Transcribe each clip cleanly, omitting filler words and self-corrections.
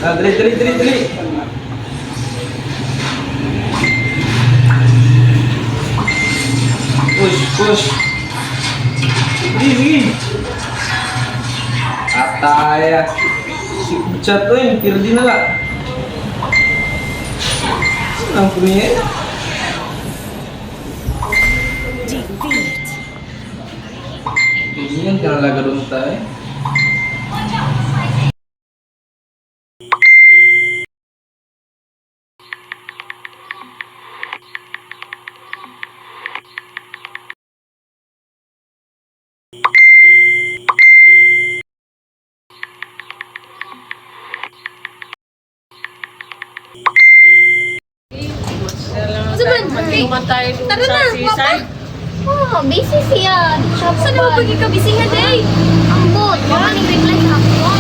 Dali, dali, dali, dali. Push, push. Sige, sige. Ataya. Si Kuchat to yung tirdi na lang. Ang punya. Ini kan laga runta eh. Tara na, papa. Oh, busy siya. Saan naman pagkikabisihan eh? Ang bot, baka ni-reply ako.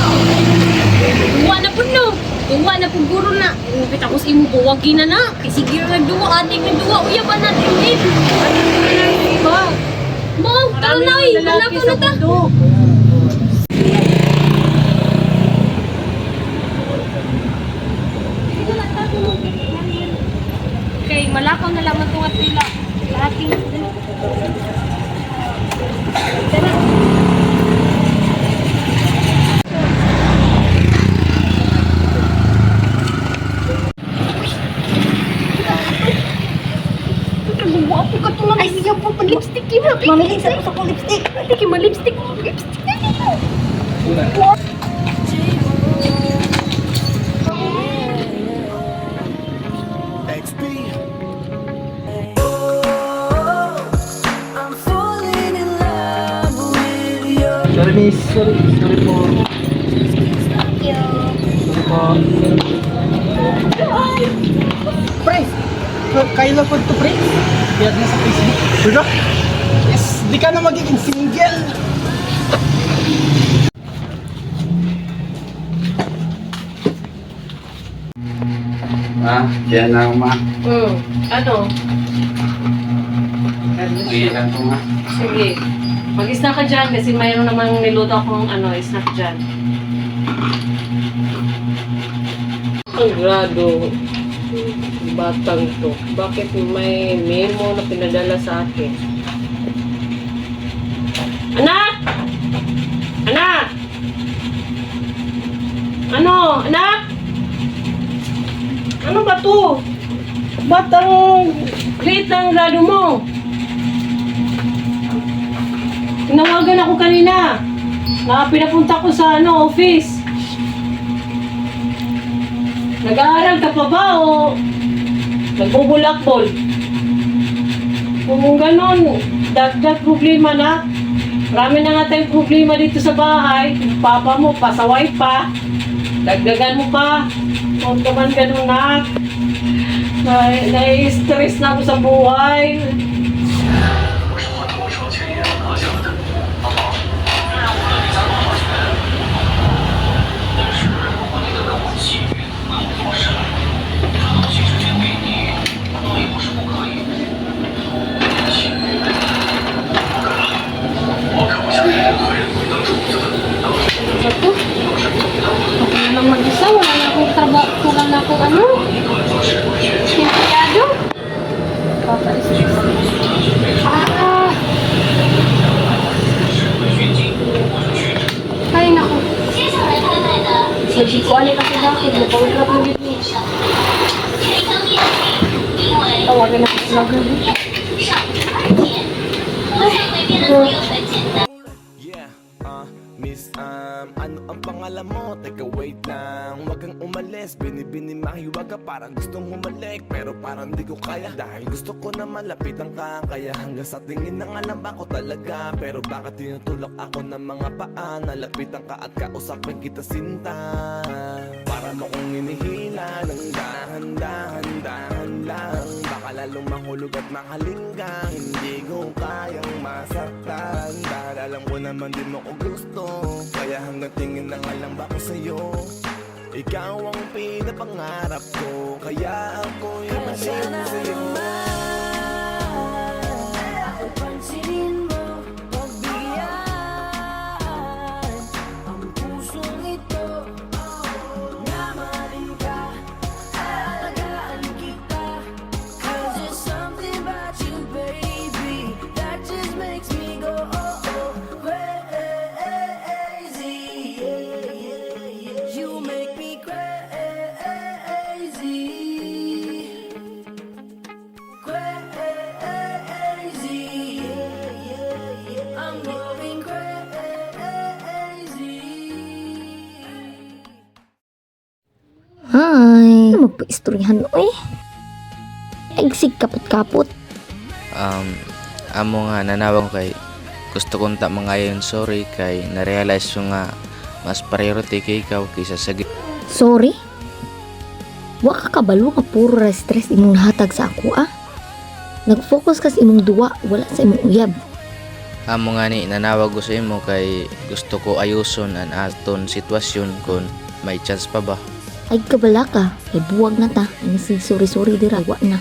Tuwa na po no. Tuwa na po guro na. Kita ko sa imo po, wag na na. Kasi gira nagduwa, ating nagduwa. Uya ba natin eh? Ba? Mom, tara na eh. Wala pa na ta. Okay, malakaw na lamang itong atila. Ating Ay, siya po pag-lipstick yun. Mamili sa gusto kong lipstick. hindi kayo malipstick. Lipstick na dito. Sorry miss, sorry po. Thank you. Sorry po. Prince, kailan po ito, Prince? Biyag na sa Facebook. Suga? Yes, di ka na magiging single. Diyan na ma. Ano? Sige lang po ma. Sige. Mag-snack ka dyan kasi mayroon namang niluto akong snack dyan. Ang grado. Batang to. Bakit may memo na pinadala sa akin? Anak! Anak! Ano? Anak? Ano ba to? Ba't ang grade ng grado mo? Tinawagan ako kanina. Pinapunta ko sa office. Nag-aaral ka pa ba o nagbubulakbol? Kung ganon, dagdag problema na. Marami na nga tayong problema dito sa bahay. Yung papa mo, pasaway pa. Dagdagan mo pa. Huwag ka man ganon na. Nai-stress na ako sa buhay. Ako? Ako na lang mag-isa. Wala na akong trabaho. Wala na akong empleyado. Kaka-stress. Ay, naku. Sabi ko, alin kasi bakit? Napawag na dito. Tawagan ako sa vlogger dito. Miss, ano ang pangalan mo? Teka, wait lang. Wag kang umalis, bini-mahiwag ka. Parang gustong humalik, pero parang di ko kaya. Dahil gusto ko na malapitan ka. Kaya hanggang sa tingin ng alam ako talaga. Pero bakit tinutulak ako ng mga paa? Nalapitan ka at kausapin kita sinta. Para mo kong inihila ng dahan-dahan lang. Baka lalong mahulog at mahalingga. Hindi ko kayang masaktan. Dahil alam ko naman di mo ko gusto. Kaya hanggang tingin na nga lang ba ko sa'yo? Ikaw ang pinapangarap ko. Kaya ako yung masin sa'yo. Pansinin mo, pagbigyan ang pusong ito na magpaistoryahan oy. Eksig kapot-kapot. Amo nga nanawag kay gusto kong ta mangayon sorry kay na-realize ko nga mas priority kay ikaw kaysa sa Sorry? Wa ka kabalo nga puro ra stress imong nahatag sa ako ah. Nag-focus ka sa imong duwa, wala sa imong uyab. Amo nga ni nanawag ko sa imo kay gusto ko ayuson ang aton sitwasyon kung may chance pa ba. Ay kabala ka, kay buwag na ta. Ani si sorry dira, wa na.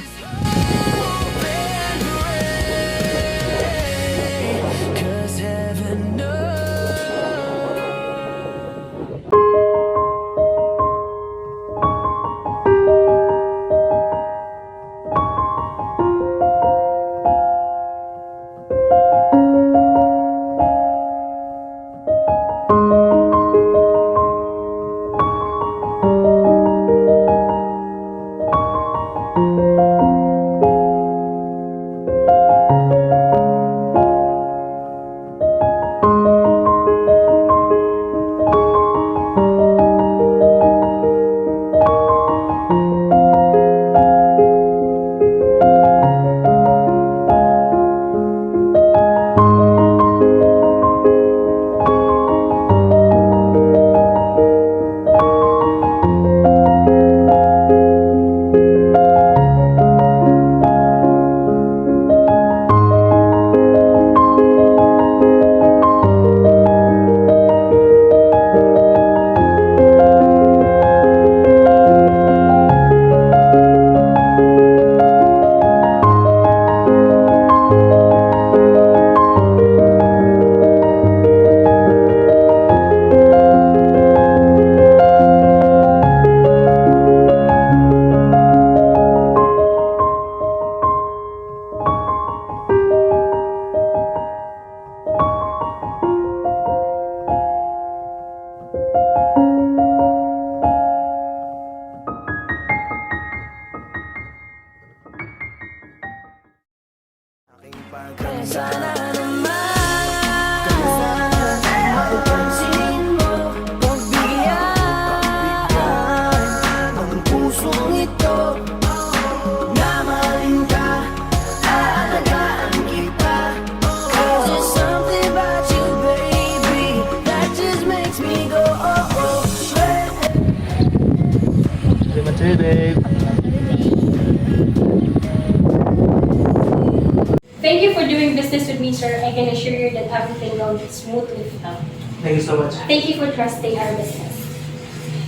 Thank you for doing business with me, sir. I can assure you that everything will be smoothly done. Thank you so much. Thank you for trusting our business.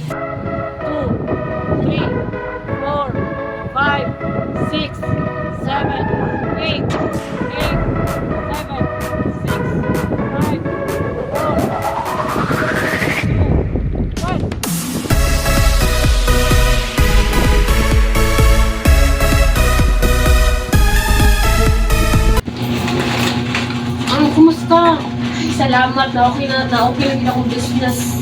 2, 3, 4, 5, 6, 7, 8, 8, 7, 6, 5, 4, 2, 1. Kumusta? Ay, salamat na okay na din akong business.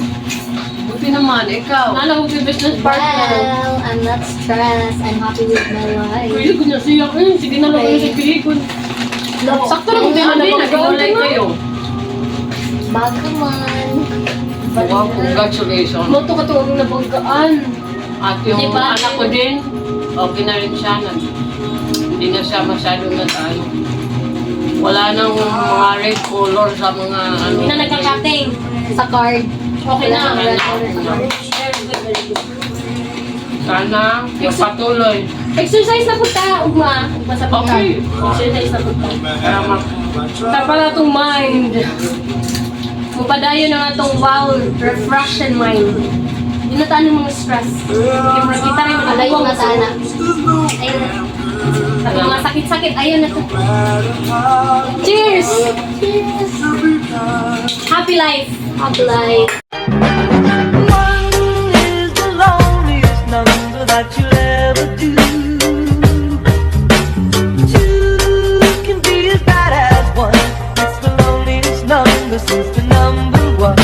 Buti naman, ikaw. Nala ko yung business partner. Well, I'm not stressed. I'm happy with my life. Pwede ko na siya. Sige na lang Okay. sa pilikon. Sakto lang Buti din naman, na nag-iwalay kayo. Bago man. Wow, congratulations. Moto ka to ang nabanggaan. At yung Diba? anak ko din, okay na rin siya. Hindi na siya masyadong wala nang mga red color sa mga ano. Hindi na nagkakating. Sa card. Okay na. Wala Very nang red color. good, very good. Sana yung patuloy. Exercise na po ta, ugma. Ugma sa pagka. Okay. Exercise na po ta. Tama. Tapos na itong mind. Mupadayo na nga itong wow, refraction mind. Hindi na tayo ng mga stress. Kaya makita rin mga Alay yung natana. Ayun na. Pag mga sakit-sakit, ayun na to. Cheers! Cheers! Happy life! Happy life. One is the loneliest number that you'll ever do. Two can be as bad as one. It's the loneliest number since the number one.